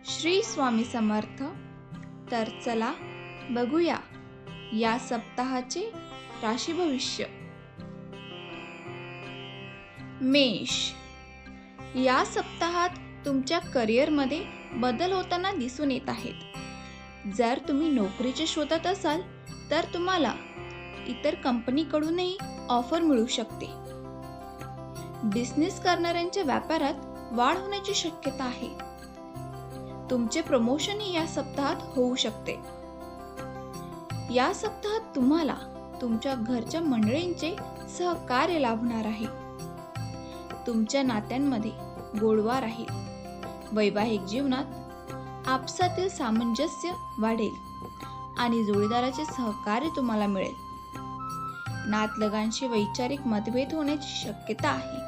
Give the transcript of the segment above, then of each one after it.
श्री स्वामी समर्थ. तर चला बघूया या सप्ताहाचे राशी भविष्य. मेष. या सप्ताहात तुमच्या करिअरमध्ये बदल होताना दिसून येत आहेत. जर तुम्ही नोकरीच्या शोधात असाल तर तुम्हाला इतर कंपनीकडूनही ऑफर मिळू शकते. बिझनेस करणाऱ्यांच्या व्यापारात वाढ होण्याची शक्यता आहे. तुमचे प्रमोशनही या सप्ताहात होऊ शकते. या सप्ताहात तुम्हाला तुमच्या घरच्या मंडळींचे सहकार्य लाभणार आहे. तुमच्या नात्यांमध्ये गोडवा राहील. वैवाहिक जीवनात आपसातील सामंजस्य वाढेल आणि जोडीदाराचे सहकार्य तुम्हाला मिळेल. नातलगांशी वैचारिक मतभेद होण्याची शक्यता आहे.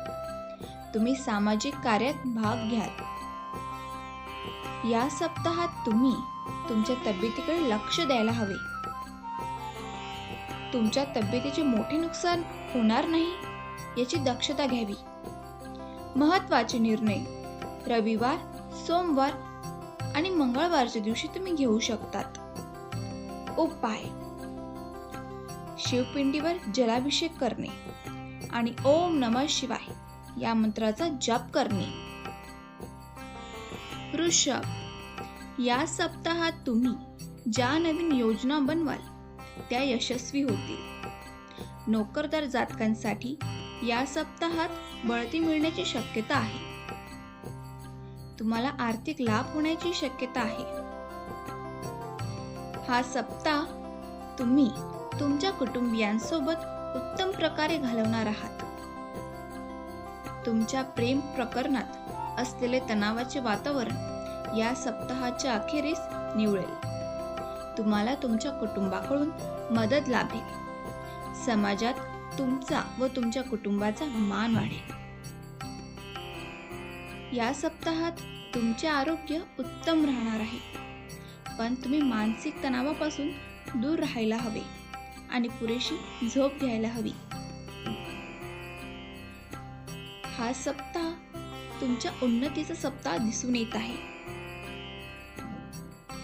तुम्ही सामाजिक कार्यात भाग घ्याल. या सप्ताहात तुम्ही तुमच्या तब्येतीकडे लक्ष द्यायला हवे. तुमच्या तब्येतीचे मोठे नुकसान होणार नाही याची दक्षता घ्यावी. महत्त्वाचे निर्णय रविवार, सोमवार आणि मंगळवारच्या दिवशी तुम्ही घेऊ शकतात. उपाय: शिवपिंडीवर जलाभिषेक करणे आणि ओम नमः शिवाय या मंत्राचा जप करणे. वृषभ. या सप्ताहात तुम्ही ज्या नवीन योजना बनवाल त्या यशस्वी होतील. नोकरदार जातकांसाठी या सप्ताहात बढती मिळण्याची शक्यता आहे. तुम्हाला आर्थिक लाभ होण्याची शक्यता आहे. हा सप्ताह तुम्ही तुमच्या कुटुंबियांसोबत उत्तम प्रकारे घालवणार आहात. तुमच्या प्रेम प्रकरणात असलेले तणावाचे वातावरण या सप्ताहाच्या अखेरीस निवळेल. तुम्हाला तुमच्या कुटुंबाकडून मदत लाभेल. समाजात तुमचा व तुमच्या कुटुंबाचा मान वाढेल. या सप्ताहात तुमचे आरोग्य उत्तम राहणार आहे, पण तुम्ही मानसिक तणावापासून दूर राहायला हवे आणि पुरेशी झोप घ्यायला हवी. हा सप्ताह तुमच्या उन्नतीचा सप्ताह दिसून येत आहे.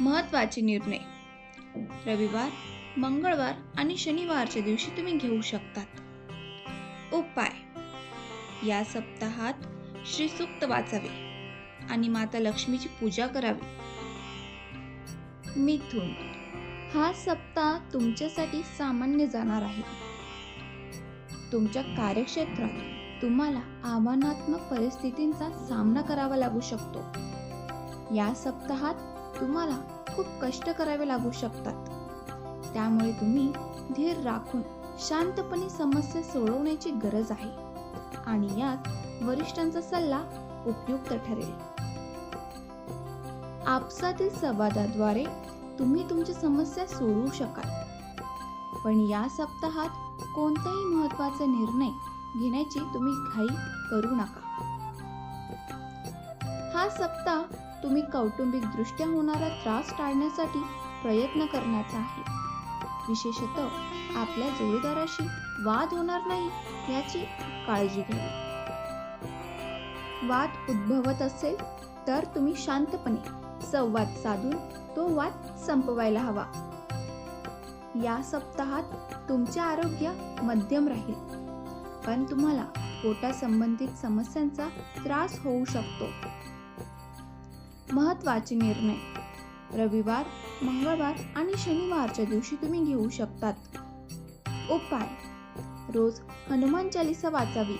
महत्त्वाचे निर्णय रविवार, मंगळवार आणि शनिवारच्या दिवशी तुम्ही घेऊ शकतात. उपाय: या सप्ताहात श्री सूक्त वाचावे आणि माता लक्ष्मीची पूजा करावी. मिथुन. हा सप्ताह तुमच्यासाठी सामान्य जाणार आहे. तुमच्या कार्यक्षेत्रात तुम्हाला आव्हानात्मक परिस्थितींचा सामना करावा लागू शकतो. या सप्ताहात तुम्हाला खूप कष्ट करावे लागू शकतात. त्यामुळे तुम्ही धीर राखून शांतपणे समस्या सोडवण्याची गरज आहे आणि यात वरिष्ठांचा सल्ला उपयुक्त ठरेल. आपसातील संवादाद्वारे तुम्ही तुमची समस्या सोडवू शकाल. पण या सप्ताहात कोणताही महत्त्वाचा निर्णय घेण्याची तुम्ही घाई करू नका. हा सप्ताह तुम्ही कौटुंबिक दृष्ट्या होणारा त्रास टाळण्यासाठी प्रयत्न करण्याचा आहे. विशेषतः आपल्या जोडीदाराशी वाद होणार नाही याची काळजी घ्यावी. वाद उद्भवत असेल तर तुम्ही शांतपणे संवाद साधून तो वाद संपवायला हवा. या सप्ताहात तुमचे आरोग्य मध्यम राहील, पण तुम्हाला पोटासंबंधित समस्यांचा त्रास होऊ शकतो. महत्त्वाचे निर्णय रविवार, मंगळवार आणि शनिवारच्या दिवशी तुम्ही घेऊ शकतात. उपाय: रोज हनुमान चालीसा वाचावी.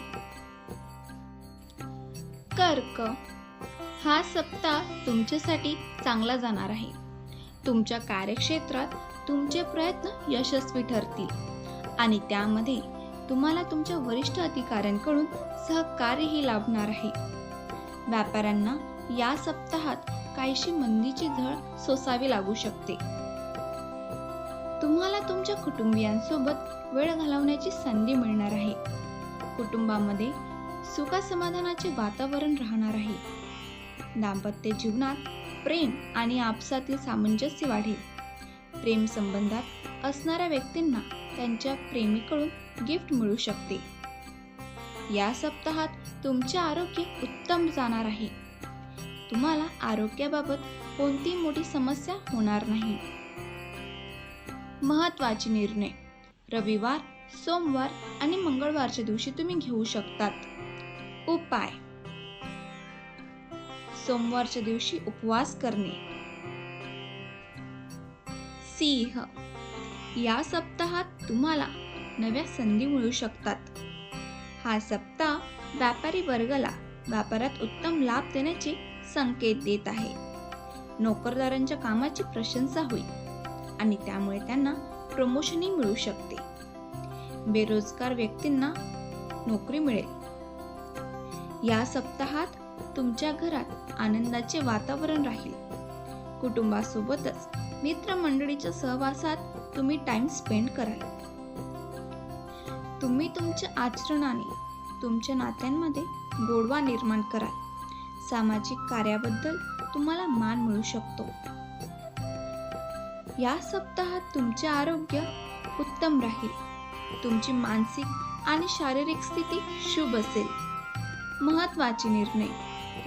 कर्क. हा सप्ताह तुमच्यासाठी चांगला जाणार आहे. तुमच्या कार्यक्षेत्रात तुमचे प्रयत्न यशस्वी ठरतील आणि त्यामध्ये तुम्हाला तुमच्या वरिष्ठ अधिकाऱ्यांकडून सहकार्यही लाभणार आहे. व्यापाऱ्यांना या सप्ताहात काहीशी मंदीची झळ सोसावी लागू शकते. तुम्हाला तुमच्या कुटुंबियांसोबत वेळ घालवण्याची संधी मिळणार आहे. कुटुंबामध्ये सुखसमाधानाचे वातावरण राहणार आहे. दाम्पत्य जीवनात प्रेम आणि आपसातील सामंजस्य वाढेल. प्रेम संबंधात असणाऱ्या व्यक्तींना त्यांच्या प्रेमीकडून गिफ्ट मिळू शकते. या सप्ताहात तुमचे आरोग्य उत्तम जाणार आहे. तुम्हाला आरोग्याबाबत कोणतीही मोठी समस्या होणार नाही. महत्त्वाचे निर्णय रविवार, सोमवार आणि मंगळवारच्या दिवशी तुम्ही घेऊ शकतात. उपाय सोमवारच्या दिवशी उपवास करणे. सिंह, या सप्ताहात तुम्हाला नव्या संधी मिळू शकतात. हा सप्ताह व्यापारी वर्गाला व्यापारात उत्तम लाभ देण्याचे संकेत देत आहे. नोकरदारांच्या कामाची प्रशंसा होईल आणि त्यामुळे त्यांना प्रमोशनही मिळू शकते. बेरोजगार व्यक्तींना नोकरी मिळेल. या सप्ताहात तुमच्या घरात आनंदाचे वातावरण राहील. कुटुंबासोबतच मित्रमंडळीच्या सहवासात तुम्ही टाइम स्पेंड कराल. तुम्ही तुमच्या आचरणाने तुमच्या नात्यांमध्ये गोडवा निर्माण कराल. सामाजिक कार्याबद्दल तुम्हाला मान मिळू शकतो. या सप्ताहात तुमचे आरोग्य उत्तम राहील. तुमची मानसिक आणि शारीरिक स्थिती शुभ असेल. महत्त्वाचे निर्णय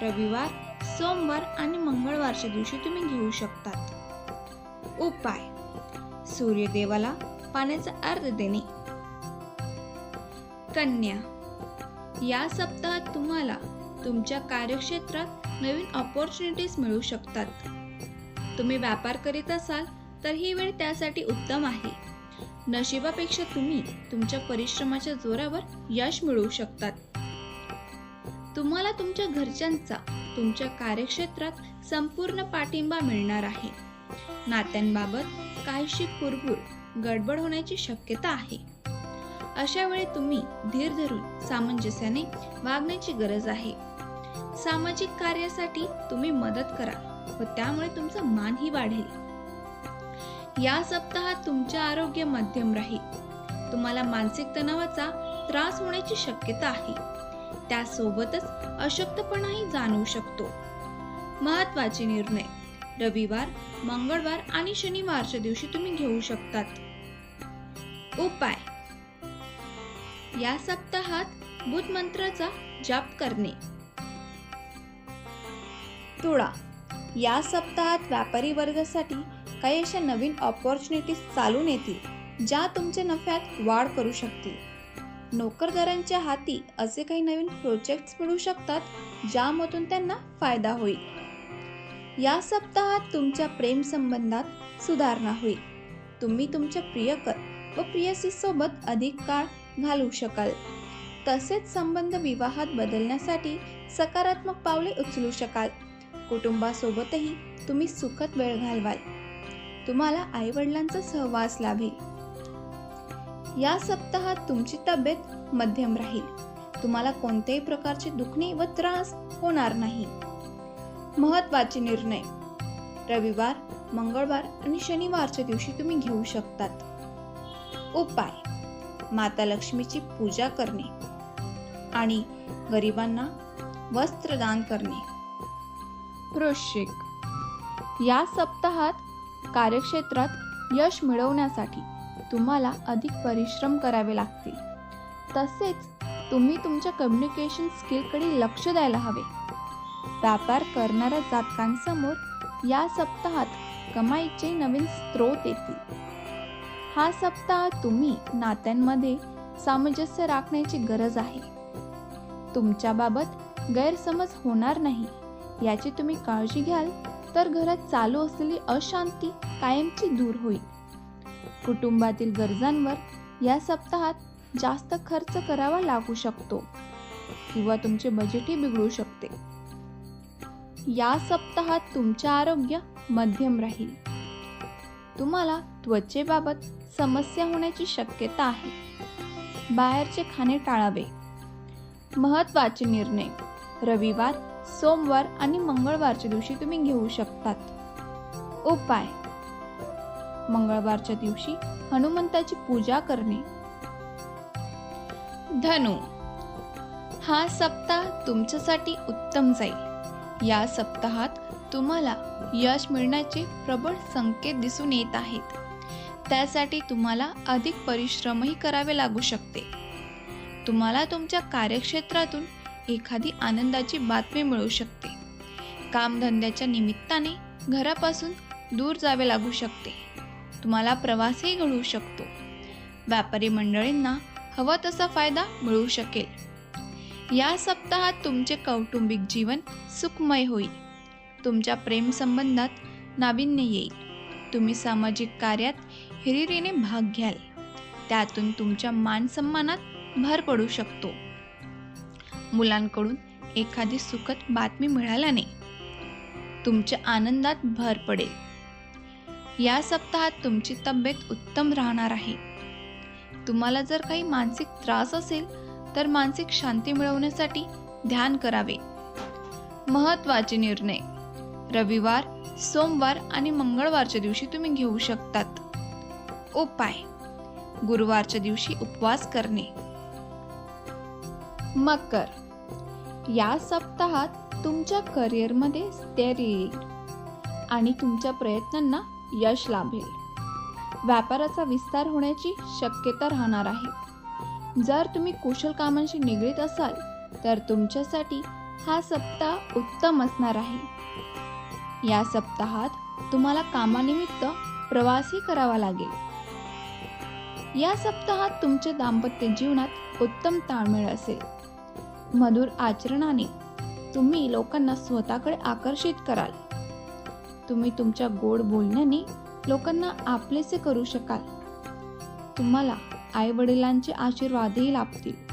रविवार, सोमवार आणि मंगळवारच्या दिवशी तुम्ही घेऊ शकतात. उपाय सूर्यदेवाला पाण्याचा अर्घ्य देणे. कन्या, या सप्ताहात तुम्हाला तुमच्या कार्यक्षेत्रात नवीन ऑपॉर्च्युनिटीज मिळू शकतात. तुम्ही व्यापार करीत असाल तर ही वेळ त्यासाठी उत्तम आहे. नशिबापेक्षा तुम्ही तुमच्या परिश्रमाच्या जोरावर यश मिळवू शकतात. तुम्हाला तुमच्या घरच्यांचा तुमच्या कार्यक्षेत्रात संपूर्ण पाठिंबा मिळणार आहे. नात्यांबाबत काहीशी कुरबुर गडबड होण्याची शक्यता आहे. अशा वेळी तुम्ही धीर धरून सामंजस्याने वागण्याची गरज आहे. सामाजिक कार्यासाठी तुम्ही मदत करा व त्यामुळे तुमचा मानही वाढेल. या सप्ताहात तुमचे आरोग्य मध्यम राहील. तुम्हाला मानसिक तणावाचा त्रास होण्याची शक्यता आहे. त्यासोबतच अशक्तपणाही जाणवू शकतो. महत्त्वाचे निर्णय रविवार, मंगळवार आणि शनिवारच्या दिवशी तुम्ही घेऊ शकतात. उपाय या सप्ताहात बुध मंत्राचा जाप करणे. तुळा, या सप्ताहात व्यापारी वर्गासाठी काही अशा नवीन ऑपॉर्च्युनिटीज चालून येतील ज्या तुमच्या नफ्यात वाढ करू शकतील. नोकरदारांच्या हाती असे काही नवीन प्रोजेक्ट्स मिळू शकतात ज्यामधून त्यांना फायदा होईल. या सप्ताहात तुमच्या प्रेम संबंधात सुधारणा होईल. तुम्ही तुमच्या प्रियकर व प्रियसी सोबत अधिक काळ घालवू शकाल. तसेच संबंध विवाहात बदलण्यासाठी सकारात्मक पावले उचलू शकाल. कुटुंबासोबतही तुम्ही सुखद वेळ घालवाल. तुम्हाला आईवडिलांचा सहवास लाभेल. या सप्ताहात तुमची तब्येत मध्यम राहील. तुम्हाला कोणत्याही प्रकारचे दुखणे व त्रास होणार नाही. महत्त्वाचे निर्णय रविवार, मंगळवार आणि शनिवारच्या दिवशी तुम्ही घेऊ शकतात. उपाय माता लक्ष्मीची पूजा करणे आणि गरिबांना वस्त्रदान करणे. वृश्चिक, या सप्ताहात कार्यक्षेत्रात यश मिळवण्यासाठी तुम्हाला अधिक परिश्रम करावे लागतील. तसेच तुम्ही तुमच्या कम्युनिकेशन स्किलकडे लक्ष द्यायला हवे. व्यापार करणाऱ्या जातकांसमोर या सप्ताहात कमाईचे नवीन स्रोत येतील. हा सप्ताह तुम्ही नात्यांमध्ये सामंजस्य राखण्याची गरज आहे. तुमच्याबाबत गैरसमज होणार नाही याची तुम्ही काळजी घ्याल तर घरात चालू असलेली अशांती कायमची दूर होईल. कुटुंबातील गरजांवर या सप्ताहात जास्त खर्च करावा लागू शकतो किंवा तुमचे बजेटही बिघडू शकते. या सप्ताहात तुमचे आरोग्य मध्यम राहील. तुम्हाला त्वचेबाबत समस्या होण्याची शक्यता आहे. बाहेरचे खाणे टाळावे. महत्त्वाचे निर्णय रविवार, सोमवार आणि मंगळवारच्या दिवशी तुम्ही घेऊ शकतात. उपाय मंगळवारच्या दिवशी हनुमंताची पूजा करणे. धनु, हा सप्ताह तुमच्यासाठी उत्तम जाईल. या सप्ताहात तुम्हाला यश मिळण्याचे प्रबळ संकेत दिसून येत आहेत. त्यासाठी तुम्हाला अधिक परिश्रमही करावे लागू शकते. तुम्हाला तुमच्या कार्यक्षेत्रातून एखादी आनंदाची बातमी मिळू शकते. कामधंद्याच्या निमित्ताने घरापासून दूर जावे लागू शकते. तुम्हाला प्रवासही घडू शकतो. व्यापारी मंडळींना हवा तसा फायदा मिळू शकेल. या सप्ताहात तुमचे कौटुंबिक जीवन सुखमय होईल. तुमच्या प्रेम संबंधात नाविन्य येईल. तुम्ही सामाजिक कार्यात हिरिरीने भाग घ्याल. त्यातून तुमच्या मान सन्मानात भर पडू शकतो. मुलांकडून एखादी सुखद बातमी मिळाल्याने तुमच्या आनंदात भर पडेल. या सप्ताहात तुमची तब्येत उत्तम राहणार आहे. तुम्हाला जर काही मानसिक त्रास असेल तर मानसिक शांती मिळवण्यासाठी ध्यान करावे. महत्त्वाचे निर्णय रविवार, सोमवार आणि मंगळवारच्या दिवशी तुम्ही घेऊ शकतात. उपाय गुरुवारच्या दिवशी उपवास करणे. मकर, या सप्ताहात तुमच्या करिअरमध्ये स्थैर्य येईल आणि तुमच्या प्रयत्नांना यश लाभेल. व्यापाराचा विस्तार होण्याची शक्यता राहणार आहे. जर तुम्ही कुशल कामांशी निगडीत असाल तर तुमच्यासाठी हा सप्ताह उत्तम असणार आहे. या सप्ताहात तुम्हाला कामानिमित्त प्रवासही करावा लागेल. या सप्ताहात तुमच्या दाम्पत्य जीवनात उत्तम ताळमेळ असेल. मधुर आचरणाने तुम्ही लोकांना स्वतःकडे आकर्षित कराल. तुम्ही तुमच्या गोड बोलण्याने लोकांना आपलेसे करू शकाल. तुम्हाला आई वडिलांचे आशीर्वादही लाभतील.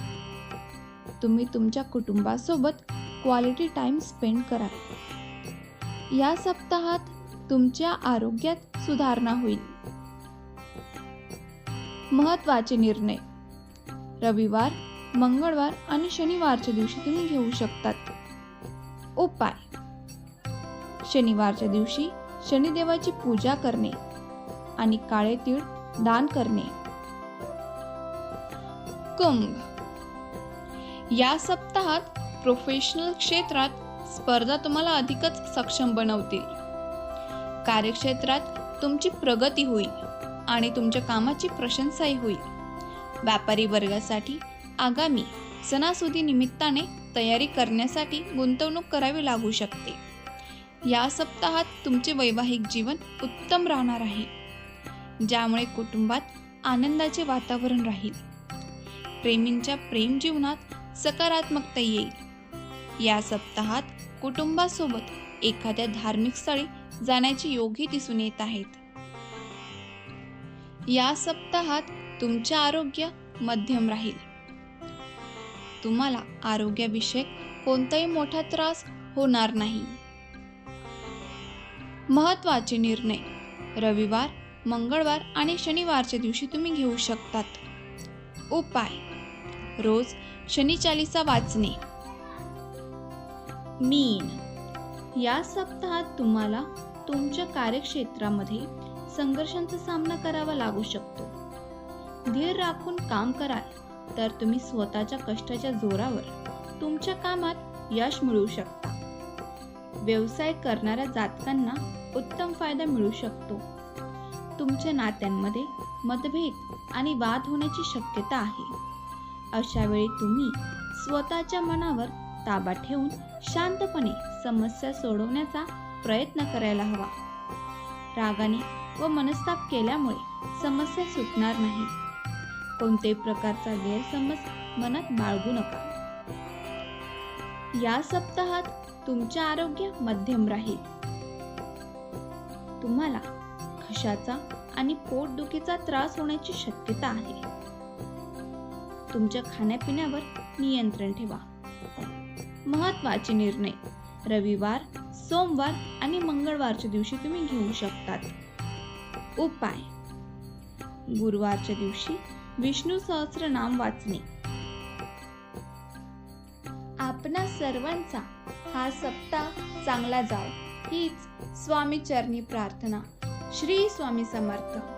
तुम्ही तुमच्या कुटुंबासोबत क्वालिटी टाइम स्पेंड कराल. या सप्ताहात तुमच्या आरोग्यात सुधारणा होईल. महत्त्वाचे निर्णय रविवार, मंगळवार आणि शनिवारच्या दिवशी तुम्ही घेऊ शकतात. उपाय शनिवारच्या दिवशी शनिदेवाची पूजा करणे आणि काळे तीळ दान करणे. कुंभ, या सप्ताहात प्रोफेशनल क्षेत्रात स्पर्धा तुम्हाला अधिकच सक्षम बनवतील. कार्यक्षेत्रात तुमची प्रगती होईल आणि तुमच्या कामाची प्रशंसाही होईल. व्यापारी वर्गासाठी आगामी सणासुदी निमित्ताने तयारी करण्यासाठी गुंतवणूक करावी लागू शकते. या सप्ताहात तुमचे वैवाहिक जीवन उत्तम राहणार आहे, ज्यामुळे कुटुंबात आनंदाचे वातावरण राहील. प्रेमींच्या प्रेम जीवनात सकारात्मकता येईल. या सप्ताहात कुटुंबासोबत एखाद्या धार्मिक स्थळी जाण्याचे योगही दिसून येत आहेत. या सप्ताहात तुमचे आरोग्य मध्यम राहील. तुम्हाला आरोग्याविषयक कोणताही मोठा त्रास होणार नाही. महत्त्वाचे निर्णय रविवार, मंगळवार आणि शनिवारच्या दिवशी तुम्ही घेऊ शकतात. उपाय रोज शनी चालीसा वाचणे. मीन, या सप्ताहात तुम्हाला तुमच्या कार्यक्षेत्रामध्ये संघर्षांचा सामना करावा लागू शकतो. धीर राखून काम कराल तर तुम्ही स्वतःच्या कष्टाच्या जोरावर तुमच्या कामात यश मिळवू शकता. व्यवसाय करणाऱ्या जातकांना उत्तम फायदा मिळू शकतो. तुमच्या नात्यांमध्ये मतभेद आणि वाद होण्याची शक्यता आहे. अशा वेळी तुम्ही स्वतःच्या मनावर ताबा ठेवून शांतपणे समस्या सोडवण्याचा प्रयत्न करायला हवा. रागाने व मनस्ताप केल्यामुळे समस्या सुटणार नाही. कोणत्याही प्रकारचा गैरसमज मनात बाळगू नका. या सप्ताहात तुमचे आरोग्य मध्यम राहील. तुम्हाला घशाचा आणि पोटदुखीचा त्रास होण्याची शक्यता आहे. तुमच्या खाण्यापिण्यावर नियंत्रण ठेवा. महत्त्वाचे निर्णय रविवार, सोमवार आणि मंगळवारच्या दिवशी तुम्ही घेऊ शकतात. उपाय गुरुवारच्या दिवशी विष्णू सहस्त्रनाम वाचणे. आपणा सर्वांचा हा सप्ताह चांगला जाओ हीच स्वामी चरणी प्रार्थना. श्री स्वामी समर्थ.